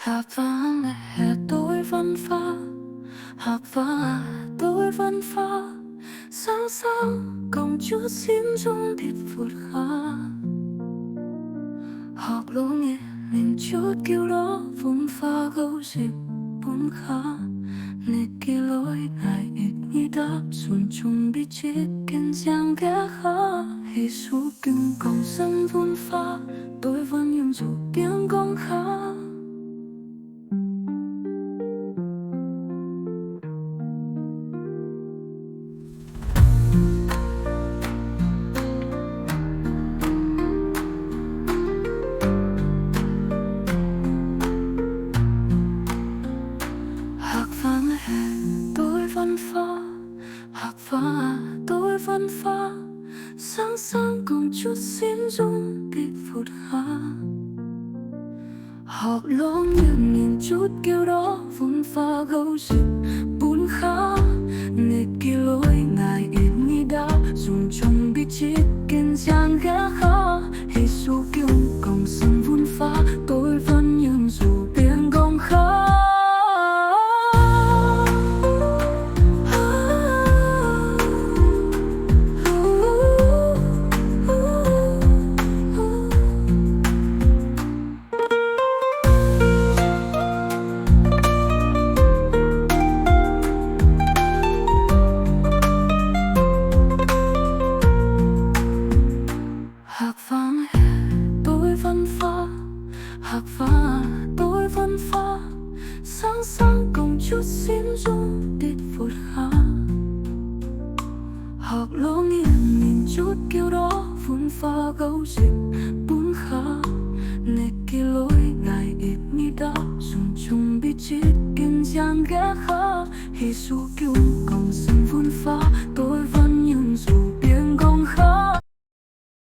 Hạ vang hè tối văn pha, hạ vang tối văn pha, sáng sáng cộng chút xin chung thịt vụt khá. Học lỗ nghe mình chút kêu đó vùng pha gấu dịp bốn khá. Nè kia lối ngài ít như đáp xuân chung bị chết kênh giang ghé khá. Hì su kinh cộng sân vun pha, tôi vẫn dùng dù tiếng con khá. Hạc pha tôi vẫn pha, sáng sáng cùng chút xin dung kịch phụt hạ. Học lỗ nghiêng nhìn chút kêu đó vun pha gấu dịp bún khá. Nề kia lối ngài ít nghĩ đã dùng chung bị chết kênh giang ghé khá. Hì su kêu cộng sân vun pha, tôi vẫn nhưng dù tiếng gong khá. Hạc vang tôi vẫn pha, hạc pha tôi vẫn pha, sáng sáng cùng chút xin dung tít vụt khá. Học lỗ nghiêng nhìn chút kêu đó vun pha gấu dịp bún khá. Nè kia lối ngài ít nghĩ đã dùng chung bị chết kênh giang ghé khá. Hì su kêu cộng sân vun pha,